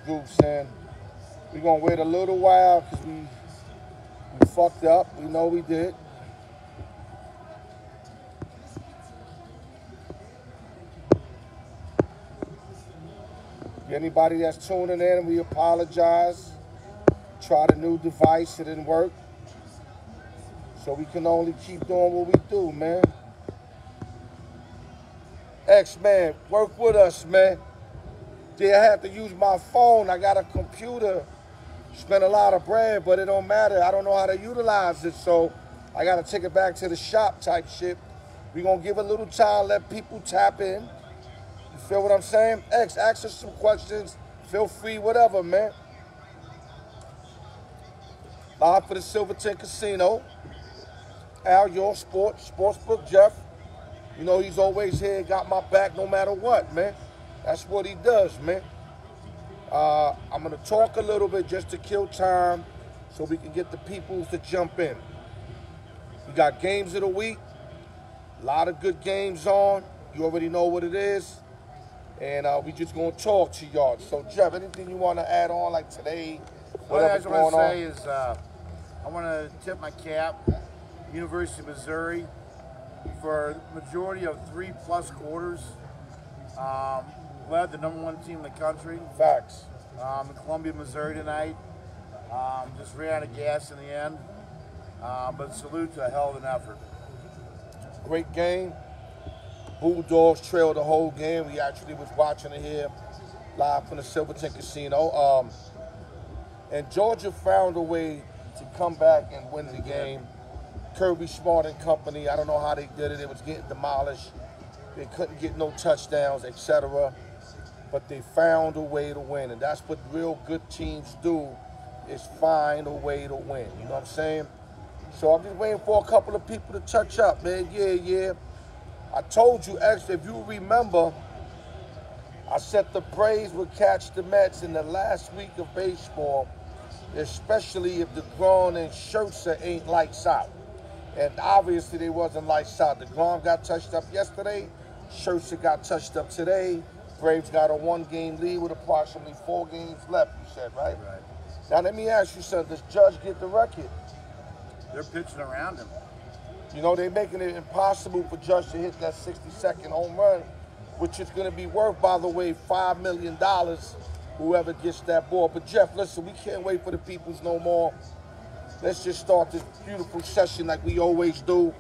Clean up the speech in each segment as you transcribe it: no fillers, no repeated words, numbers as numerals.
groups, and we're going to wait a little while because we fucked up. We know we did. Anybody that's tuning in, we apologize. Tried a new device, it didn't work. So we can only keep doing what we do, man. X-Man, work with us, man. Yeah, I have to use my phone. I got a computer. Spend a lot of bread, but it don't matter. I don't know how to utilize it, so I got to take it back to the shop type shit. We're going to give a little time, let people tap in. You feel what I'm saying? X, ask us some questions. Feel free, whatever, man. Live for the Silverton Casino. Alyork Sportsbook Jeff. You know he's always here, got my back no matter what, man. That's what he does, man. I'm going to talk a little bit just to kill time so we can get the people to jump in. We got games of the week. A lot of good games on. You already know what it is. And we just going to talk to y'all. So, Jeff, anything you want to add on, like today, whatever's going on? What I just want to say is I want to tip my cap, University of Missouri, for the majority of 3+ quarters. Led the #1 team in the country. Facts. In Columbia, Missouri tonight. Just ran out of gas in the end. But salute to a hell of an effort. Great game. Bulldogs trailed the whole game. We actually was watching it here live from the Silverton Casino. And Georgia found a way to come back and win the game. Kirby Smart and company, I don't know how they did it. It was getting demolished. They couldn't get no touchdowns, etc. But they found a way to win. And that's what real good teams do, is find a way to win. You know what I'm saying? So I'm just waiting for a couple of people to touch up, man. Yeah. I told you, actually, if you remember, I said the Braves would catch the Mets in the last week of baseball, especially if DeGrom and Scherzer ain't lights out. And obviously they wasn't lights out. DeGrom got touched up yesterday. Scherzer got touched up today. Braves got a 1-game lead with approximately 4 games left, you said, right? Right. Now let me ask you something. Does Judge get the record? They're pitching around him. You know, they're making it impossible for Judge to hit that 62nd home run, which is going to be worth, by the way, $5 million, whoever gets that ball. But Jeff, listen, we can't wait for the peoples no more. Let's just start this beautiful session like we always do.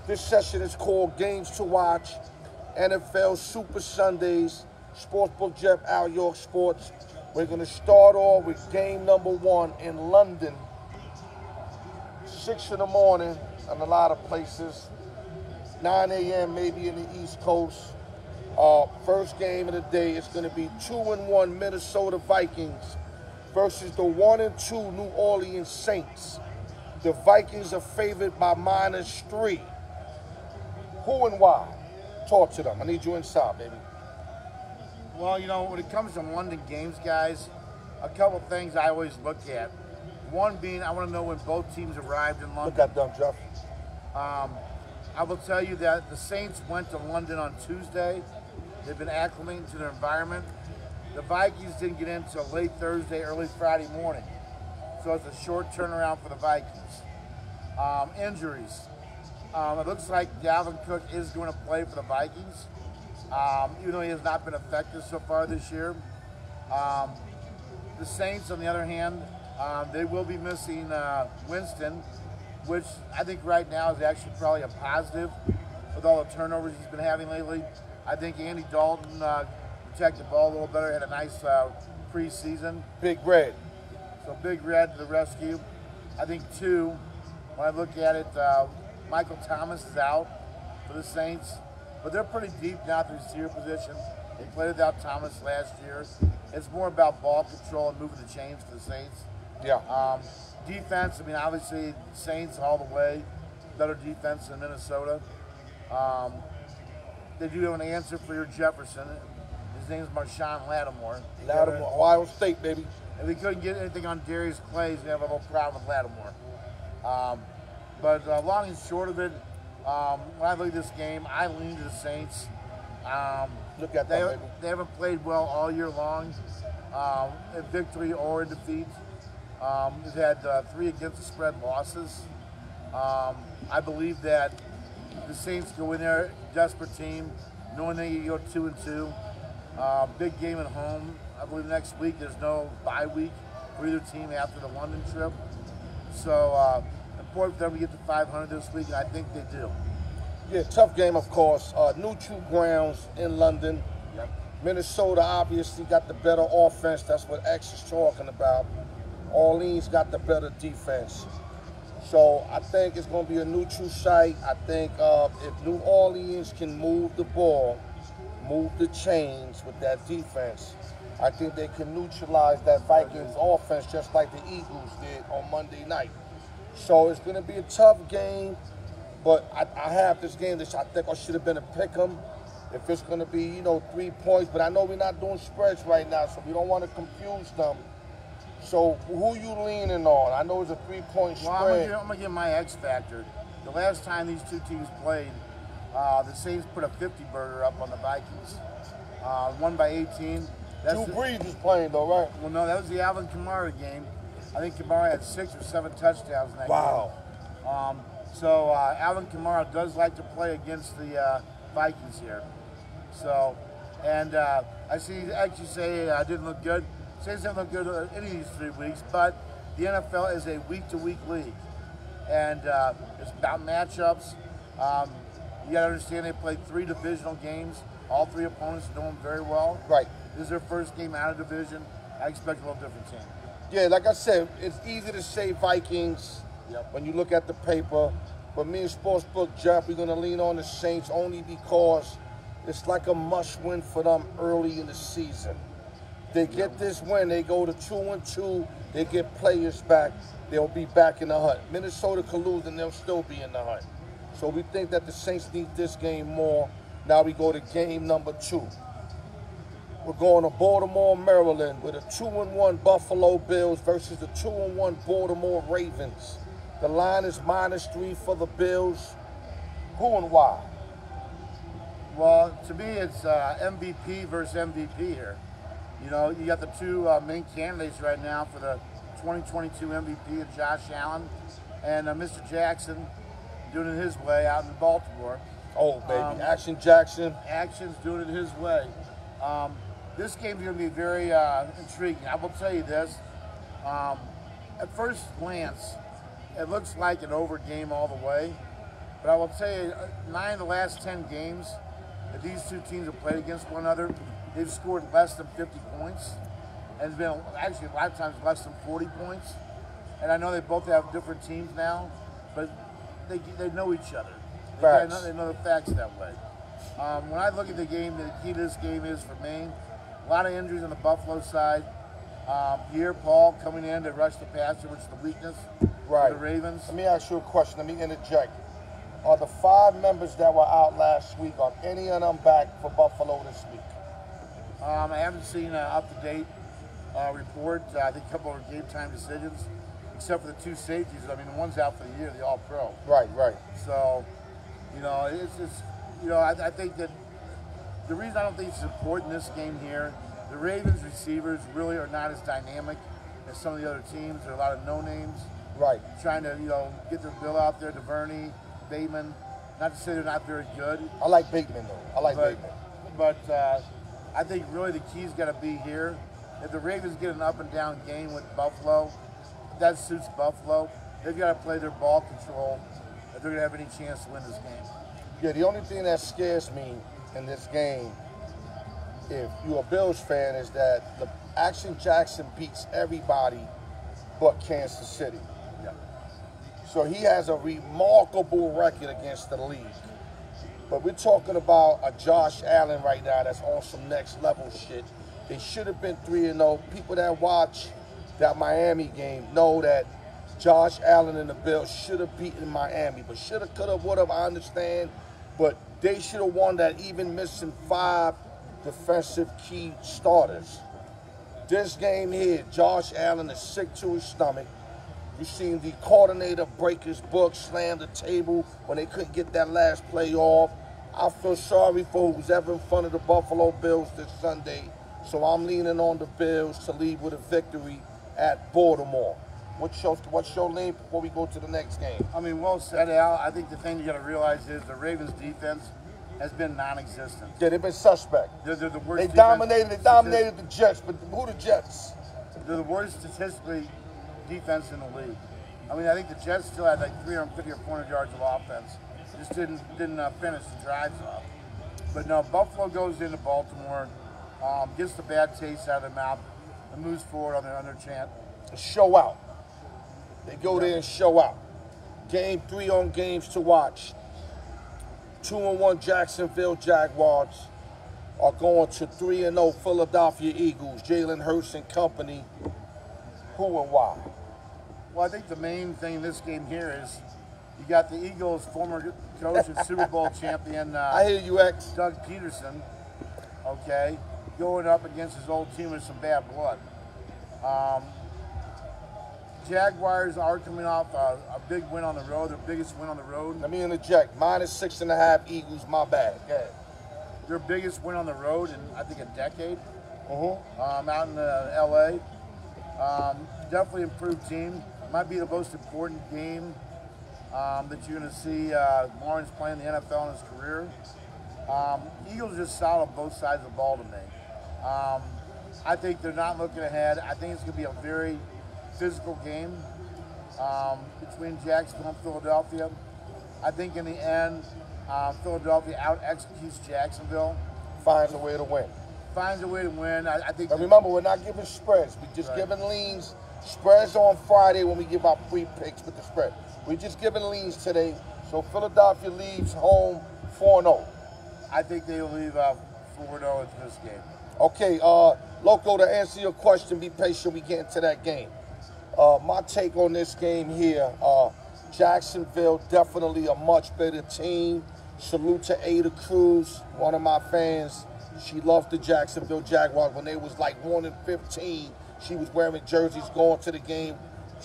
This session is called Games to Watch, NFL Super Sundays, Sportsbook Jeff, Alyork Sports. We're going to start off with game number 1 in London, 6 in the morning in a lot of places, 9 a.m. maybe in the East Coast. First game of the day is going to be 2-1 Minnesota Vikings versus the 1-2 New Orleans Saints. The Vikings are favored by -3. Who and why? Talk to them. I need you inside, baby. Well, you know, when it comes to London games, guys, a couple things I always look at. One being, I want to know when both teams arrived in London. Look at them, Jeff. I will tell you that the Saints went to London on Tuesday. They've been acclimating to their environment. The Vikings didn't get in until late Thursday, early Friday morning. So it's a short turnaround for the Vikings. Injuries. It looks like Dalvin Cook is going to play for the Vikings, even though he has not been effective so far this year. The Saints, on the other hand, they will be missing Winston, which I think right now is actually probably a positive with all the turnovers he's been having lately. I think Andy Dalton protected the ball a little better, had a nice preseason. Big Red. So Big Red to the rescue. I think 2, when I look at it, Michael Thomas is out for the Saints, but they're pretty deep now at the receiver position. They played without Thomas last year. It's more about ball control and moving the chains for the Saints. Yeah. Defense, I mean, obviously, Saints all the way. Better defense than Minnesota. They do have an answer for your Jefferson. His name is Marshawn Lattimore. Lattimore, Ohio State, baby. If he couldn't get anything on Darius Clay, he's going to have a little problem with Lattimore. But long and short of it, when I look at this game, I lean to the Saints. Look at They, that, baby. they haven't played well all year long, in victory or in defeat. They've had 3 against the spread losses. I believe that the Saints go in there, desperate team, knowing they can go 2-2. Big game at home. I believe next week there's no bye week for either team after the London trip. So important for them to get to 500 this week, and I think they do. Yeah, tough game, of course. Neutral grounds in London. Yep. Minnesota obviously got the better offense. That's what X is talking about. Orleans got the better defense. So I think it's going to be a neutral site. I think if New Orleans can move the ball, move the chains with that defense, I think they can neutralize that Vikings offense just like the Eagles did on Monday night. So it's going to be a tough game, but I have this game that I think I should have been a pick 'em. If it's going to be, 3 points, but I know we're not doing spreads right now, so we don't want to confuse them. So who you leaning on? I know it's a 3-point spread. Well, I'm going to give my X factor. The last time these two teams played, the Saints put a 50-burger up on the Vikings. Won by 18. Drew Brees was playing though, right? Well, no, that was the Alvin Kamara game. I think Kamara had 6 or 7 touchdowns in that game. So Alvin Kamara does like to play against the Vikings here. So, and I see actually say I didn't look good. Saints didn't look good any of these 3 weeks, but the NFL is a week-to-week league, and it's about matchups. You got to understand they played 3 divisional games. All 3 opponents are doing very well. Right. This is their first game out of division. I expect a little different team. Yeah, like I said, it's easy to say Vikings when you look at the paper. But me and Sportsbook Jeff, we're going to lean on the Saints only because it's like a must-win for them early in the season. They get this win, they go to 2-2, they get players back, they'll be back in the hunt. Minnesota could lose and they'll still be in the hunt. So we think that the Saints need this game more. Now we go to game number 2. We're going to Baltimore, Maryland with a 2-1 Buffalo Bills versus the 2-1 Baltimore Ravens. The line is -3 for the Bills. Who and why? Well, to me, it's MVP versus MVP here. You got the 2 main candidates right now for the 2022 MVP, of Josh Allen and Mr. Jackson doing it his way out in Baltimore. Oh, baby. Action Jackson. Action's doing it his way. This game's going to be very intriguing. I will tell you this. At first glance, it looks like an over game all the way. But I will tell you, 9 of the last 10 games that these 2 teams have played against one another, they've scored less than 50 points. And it's been actually a lot of times less than 40 points. And I know they both have different teams now, but they know each other. They know the facts that way. When I look at the game, the key to this game is, for me, a lot of injuries on the Buffalo side. Pierre Paul coming in to rush the passer, which is the weakness of the Ravens. Let me ask you a question. Let me interject. Are the 5 members that were out last week, are any of them back for Buffalo this week? I haven't seen an up-to-date report. I think a couple of game time decisions, except for the 2 safeties. I mean, the one's out for the year, the All-Pro. Right. So, I think that the reason I don't think it's important in this game here, the Ravens receivers really are not as dynamic as some of the other teams. There are a lot of no-names. Right. Trying to, get their bill out there. DuVernay, Bateman. Not to say they're not very good. I like Bateman, though. Bateman. But I think really the key's got to be here. If the Ravens get an up-and-down game with Buffalo, that suits Buffalo. They've got to play their ball control if they're going to have any chance to win this game. Yeah, the only thing that scares me in this game, if you're a Bills fan, is that the Action Jackson beats everybody but Kansas City. Yeah. So he has a remarkable record against the league. But we're talking about a Josh Allen right now that's on some next level shit. They should have been 3-0. People that watch that Miami game know that Josh Allen and the Bills should have beaten Miami. But should have, could have, would have, I understand. But they should have won that, even missing 5 defensive key starters. This game here, Josh Allen is sick to his stomach. You've seen the coordinator break his book, slam the table when they couldn't get that last play off. I feel sorry for who's ever in front of the Buffalo Bills this Sunday, so I'm leaning on the Bills to lead with a victory at Baltimore. What's your lean before we go to the next game? I mean, well said, Al. I think the thing you got to realize is the Ravens' defense has been non-existent. Yeah, they've been suspect. They're the worst. They dominated the Jets, but who the Jets? They're the worst statistically defense in the league. I mean, I think the Jets still had like 350 or 400 yards of offense. Just didn't finish the drives off. But no, Buffalo goes into Baltimore, gets the bad taste out of their mouth, and moves forward on their chant. Show out. They go there and show out. Game 3 on Games to Watch. 2-1 Jacksonville Jaguars are going to 3-0 Philadelphia Eagles. Jalen Hurts and company. Who and why? Well, I think the main thing in this game here is you got the Eagles' former coach and Super Bowl champion, I hear you, X. Doug Peterson, okay, going up against his old team with some bad blood. Jaguars are coming off a big win on the road, their biggest win on the road. Let me interject. -6.5 Eagles, my bad. Go ahead. Their biggest win on the road in, I think, a decade. Mm-hmm. Out in L.A. Definitely improved team. Might be the most important game that you're going to see Lawrence play in the NFL in his career. Eagles are just solid both sides of the ball to me. I think they're not looking ahead. I think it's going to be a very physical game between Jacksonville and Philadelphia. I think in the end, Philadelphia out-executes Jacksonville. Finds a way to win. Finds a way to win. I think. And remember, we're not giving spreads. We're just giving leans. Spreads on Friday when we give our free picks with the spread. We're just giving leans today. So Philadelphia leaves home 4-0. I think they'll leave 4-0 at this game. Okay, Loco, to answer your question, be patient. We get into that game. My take on this game here, Jacksonville definitely a much better team. Salute to Ada Cruz, one of my fans. She loved the Jacksonville Jaguars when they was like 1-15. She was wearing jerseys, going to the game,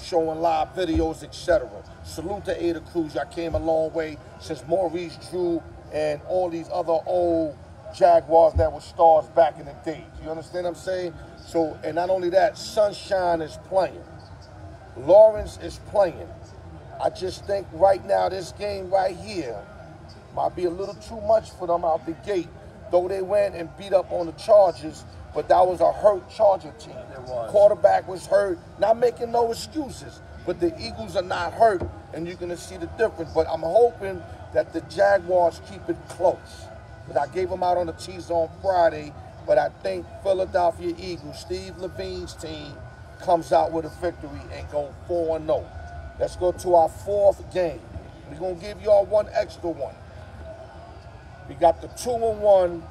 showing live videos, etc. Salute to Ada Cruz. Y'all came a long way since Maurice Drew and all these other old Jaguars that were stars back in the day. You understand what I'm saying? So, and not only that, Sunshine is playing. Lawrence is playing. I just think right now this game right here might be a little too much for them out the gate. Though they went and beat up on the Chargers, but that was a hurt Charger team. It was. Quarterback was hurt. Not making no excuses, but the Eagles are not hurt, and you're going to see the difference. But I'm hoping that the Jaguars keep it close. But I gave them out on the teaser on Friday, but I think Philadelphia Eagles, Steve Levine's team, comes out with a victory and go 4-0. Let's go to our 4th game. We're going to give y'all one extra one. We got the 2-1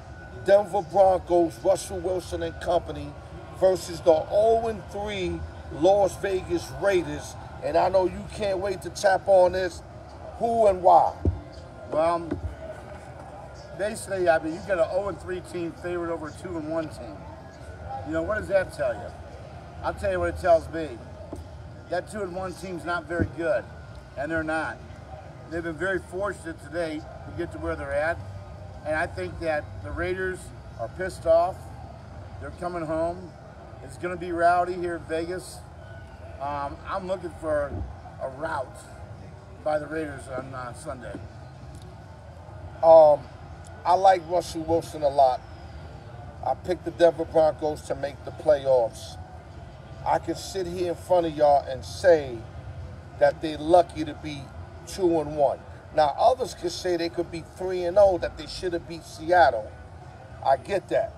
Denver Broncos, Russell Wilson and company, versus the 0-3 Las Vegas Raiders. And I know you can't wait to tap on this. Who and why? Well, basically, I mean, you got an 0-3 team favored over a 2-1 team. You know, what does that tell you? I'll tell you what it tells me. That 2-1 team's not very good, and they're not. They've been very fortunate today to get to where they're at, and I think that the Raiders are pissed off. They're coming home. It's going to be rowdy here in Vegas. I'm looking for a rout by the Raiders on Sunday. I like Russell Wilson a lot. I picked the Denver Broncos to make the playoffs. I can sit here in front of y'all and say that they're lucky to be 2-1. Now, others could say they could be 3-0, that they should have beat Seattle. I get that.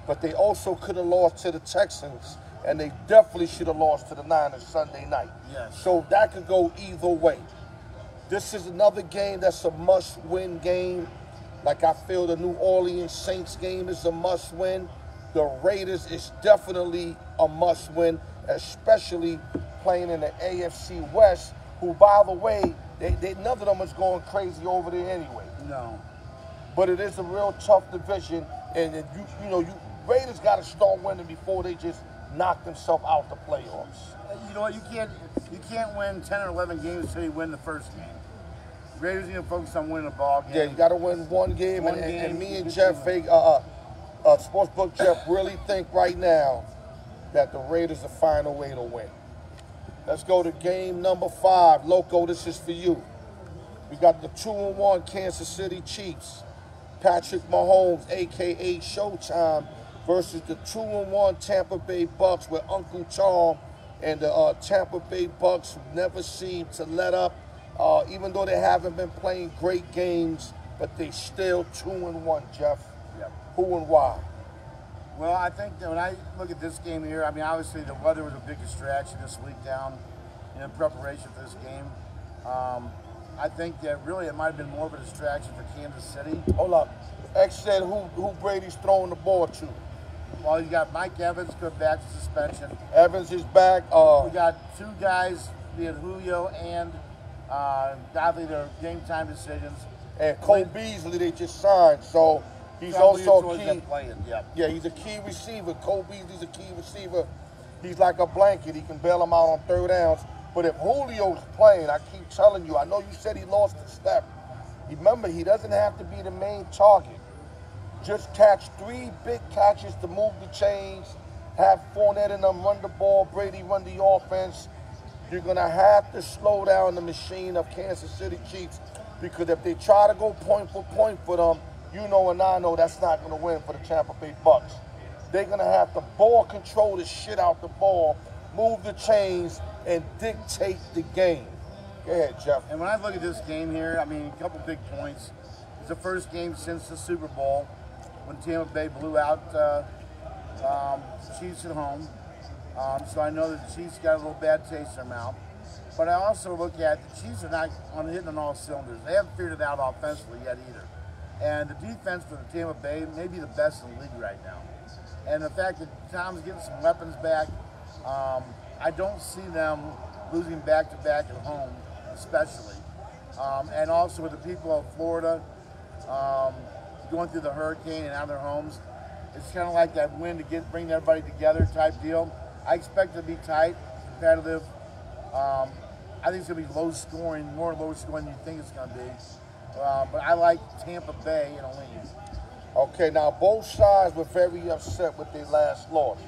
But they also could have lost to the Texans, and they definitely should have lost to the Niners Sunday night. Yes. So that could go either way. This is another game that's a must-win game. Like I feel the New Orleans Saints game is a must-win. The Raiders is definitely a must-win, especially playing in the AFC West, who, by the way, none of them is going crazy over there anyway. No. But it is a real tough division, and you Raiders got to start winning before they just knock themselves out the playoffs. You know what? You can't win 10 or 11 games until you win the first game. Raiders need to focus on winning a ball game. Yeah, you got to win one game. One and, game, and me and good Jeff, team. Sportsbook Jeff, really think right now that the Raiders will find a way to win. Let's go to game number 5. Loco, this is for you. We got the 2-1 Kansas City Chiefs. Patrick Mahomes, a.k.a. Showtime, versus the 2-1 Tampa Bay Bucks with Uncle Tom and the Tampa Bay Bucks who never seem to let up, even though they haven't been playing great games, but they still 2-1, Jeff. Yep. Who and why? Well, I think that when I look at this game here, I mean, obviously the weather was a big distraction this week down in preparation for this game. I think that really it might have been more of a distraction for Kansas City. Hold up. X said who Brady's throwing the ball to. Well, you got Mike Evans come back to suspension. Evans is back. We got 2 guys, be it Julio and Godley, their game time decisions. And Cole Beasley they just signed, so he's Probably also a enjoys key. them playing, yeah. Yeah, he's a key receiver. Cole Beasley's a key receiver. He's like a blanket. He can bail him out on 3rd downs. But if Julio's playing, I keep telling you, I know you said he lost a step. Remember, he doesn't have to be the main target. Just catch 3 big catches to move the chains, have Fournette and them run the ball, Brady run the offense. You're going to have to slow down the machine of Kansas City Chiefs, because if they try to go point for them, you know and I know that's not going to win for the Tampa Bay Bucks. They're going to have to ball control the shit out the ball, move the chains, and dictate the game. Go ahead, Jeff. And when I look at this game here, I mean, a couple big points. It's the first game since the Super Bowl when Tampa Bay blew out Chiefs at home. So I know that the Chiefs got a little bad taste in their mouth. But I also look at the Chiefs are not hitting on all cylinders. They haven't figured it out offensively yet either. And the defense for the Tampa Bay may be the best in the league right now. And the fact that Tom's getting some weapons back, I don't see them losing back-to-back at home, especially. And also with the people of Florida going through the hurricane and out of their homes, it's kind of like that win to bring everybody together type deal. I expect it to be tight, competitive. I think it's going to be low scoring, more low scoring than you think it's going to be. But I like Tampa Bay in a lead. Okay, now both sides were very upset with their last loss.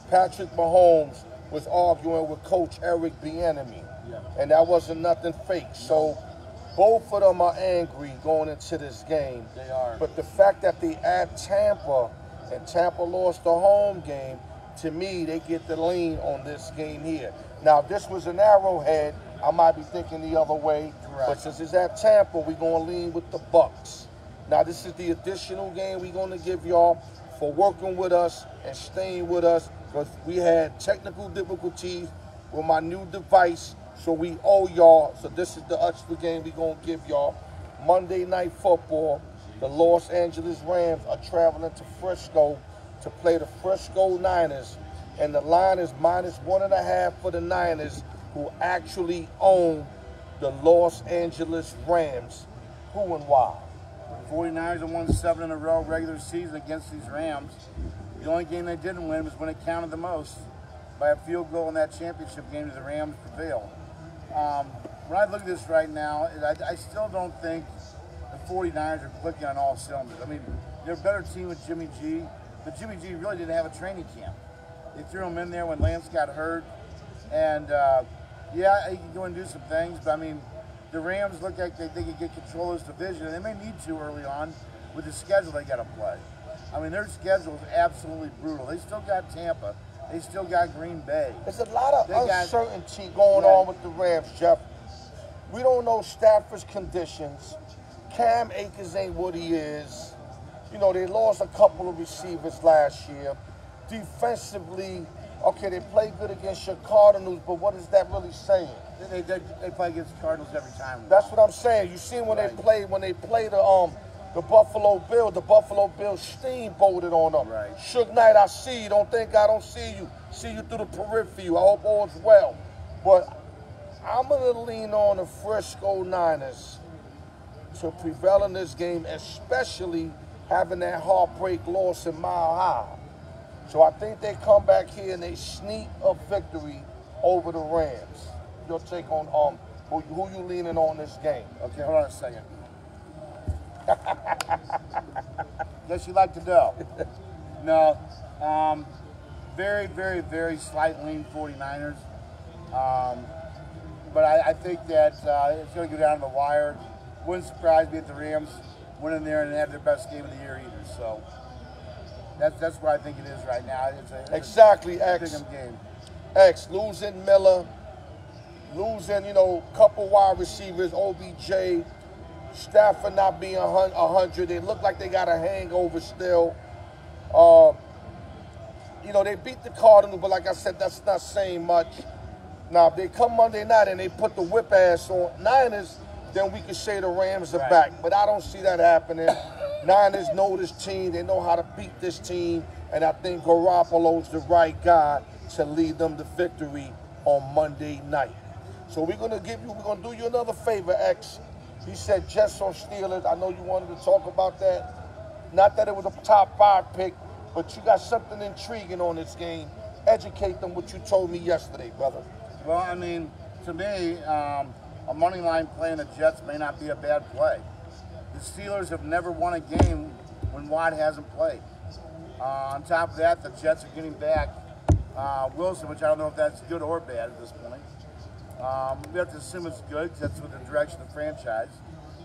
Patrick Mahomes was arguing with Coach Eric Bieniemy, and that wasn't nothing fake. So both of them are angry going into this game. They are. But the fact that they add Tampa, and Tampa lost the home game, to me, they get the lean on this game here. Now, if this was an Arrowhead, I might be thinking the other way. Correct. But since it's at Tampa, we're going to lean with the Bucks. Now, this is the additional game we're going to give y'all for working with us and staying with us, because we had technical difficulties with my new device, so we owe y'all. So this is the extra game we're going to give y'all. Monday Night Football, the Los Angeles Rams are traveling to Frisco to play the Frisco Niners, and the line is -1.5 for the Niners, who actually own the Los Angeles Rams. Who and why? 49ers have won 7 in a row regular season against these Rams. The only game they didn't win was when it counted the most, by a field goal in that championship game to the Rams prevailed. When I look at this right now, I still don't think the 49ers are clicking on all cylinders. I mean, they're a better team with Jimmy G, but Jimmy G really didn't have a training camp. They threw him in there when Lance got hurt, and yeah, he can go and do some things, but I mean, the Rams look like they could get control of this division, and they may need to early on with the schedule they got to play. I mean, their schedule is absolutely brutal. They still got Tampa. They still got Green Bay. There's a lot of uncertainty going on with the Rams, Jeff. We don't know Stafford's conditions. Cam Akers ain't what he is. You know, they lost a couple of receivers last year. Defensively, okay, they played good against your Cardinals, but what is that really saying? They play against the Cardinals every time. That's what I'm saying. You see when they play the Buffalo Bills, the Buffalo Bills steamboated on them. Right. Suge Knight, I see you. Don't think I don't see you. See you through the periphery. I hope all's well. But I'm going to lean on the Frisco Niners to prevail in this game, especially having that heartbreak loss in Mile High. So I think they come back here and they sneak a victory over the Rams. Your take on Who you leaning on this game? Okay, hold on a second. Guess you like to know. No, very, very, very slight lean 49ers. But I think that it's going to go down to the wire. Wouldn't surprise me if the Rams went in there and had their best game of the year either. So that's what I think it is right now. It's exactly, a X. pick 'em game. X, losing Miller, losing, couple wide receivers, OBJ, Stafford not being 100. They look like they got a hangover still. They beat the Cardinals, but like I said, that's not saying much. Now, if they come Monday night and they put the whip ass on Niners, then we can say the Rams are back. But I don't see that happening. Niners know this team. They know how to beat this team. And I think Garoppolo's the right guy to lead them to victory on Monday night. So we're gonna do you another favor, X. He said Jets on Steelers. I know you wanted to talk about that. Not that it was a top 5 pick, but you got something intriguing on this game. Educate them what you told me yesterday, brother. Well, I mean, to me, a money line play in the Jets may not be a bad play. The Steelers have never won a game when Watt hasn't played. On top of that, the Jets are getting back Wilson, which I don't know if that's good or bad at this point. We have to assume it's good because that's what the direction of the franchise,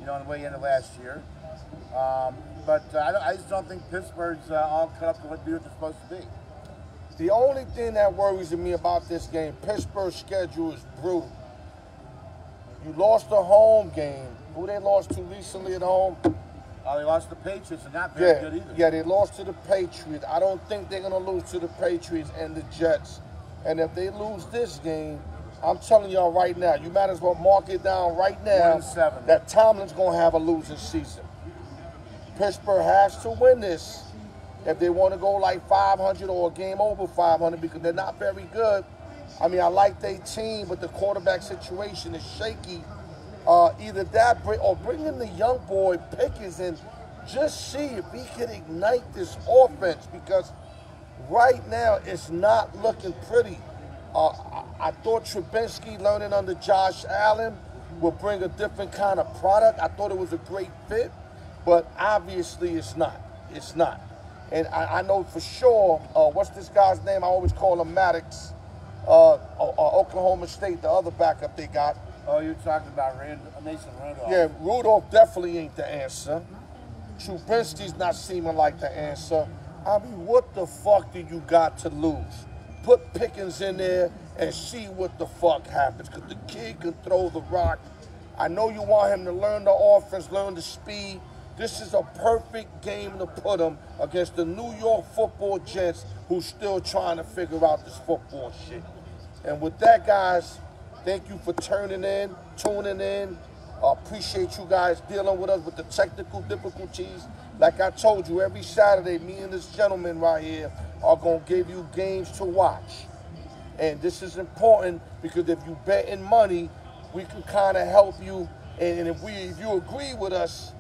on the way into last year. But I just don't think Pittsburgh's all cut up to be what they're supposed to be. The only thing that worries me about this game, Pittsburgh's schedule is brutal. You lost a home game. Who they lost to recently at home? They lost to the Patriots, and not very good either. Yeah, they lost to the Patriots. I don't think they're going to lose to the Patriots and the Jets. And if they lose this game, I'm telling y'all right now, you might as well mark it down right now 1-7. that Tomlin's going to have a losing season. Pittsburgh has to win this if they want to go like 500 or a game over 500 because they're not very good. I mean, I like their team, but the quarterback situation is shaky. Either that or bring in the young boy Pickens and just see if he can ignite this offense because right now it's not looking pretty. I thought Trubinsky learning under Josh Allen would bring a different kind of product. I thought it was a great fit, but obviously it's not. It's not. And I know for sure, what's this guy's name? I always call him Maddox. Oklahoma State, the other backup they got. Oh, you're talking about Mason Rudolph. Yeah, Rudolph definitely ain't the answer. Trubinsky's not seeming like the answer. I mean, what the fuck do you got to lose? Put Pickens in there and see what the fuck happens. Because the kid can throw the rock. I know you want him to learn the offense, learn the speed. This is a perfect game to put him against the New York Football Jets who's still trying to figure out this football shit. And with that, guys, thank you for tuning in. Appreciate you guys dealing with us with the technical difficulties. Like I told you, every Saturday, me and this gentleman right here are going to give you games to watch. And this is important because if you bet in money, we can kind of help you. And if you agree with us,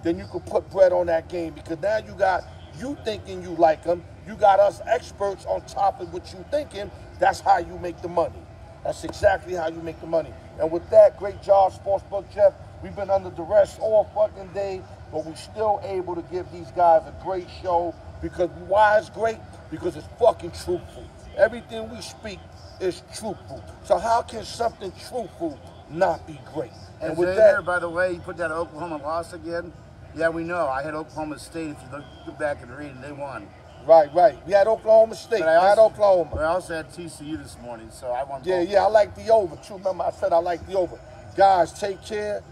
then you can put bread on that game because now you got you thinking you like them. You got us experts on top of what you thinking. That's how you make the money. That's exactly how you make the money. And with that, great job, Sportsbook Jeff. We've been under duress all fucking day, but we're still able to give these guys a great show because why it's great? Because it's fucking truthful. Everything we speak is truthful. So how can something truthful not be great? And with that, by the way, you put that Oklahoma loss again. Yeah, we know. I had Oklahoma State. If you look back and read, and they won. Right. We had Oklahoma State. But I also had TCU this morning, so I won. Yeah, I like the over too. Remember, I said I like the over. Guys, take care.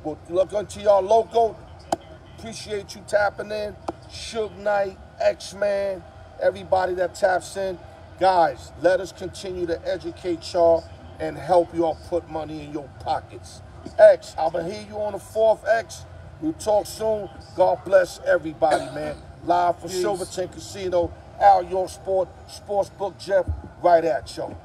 We'll look into y'all local. Appreciate you tapping in. Suge Knight, X-Man, everybody that taps in. Guys, let us continue to educate y'all and help y'all put money in your pockets. X, I'm going to hear you on the 4th, X. We'll talk soon. God bless everybody, man. Live from Silverton Casino, Alyork Sportsbook Jeff, right at y'all.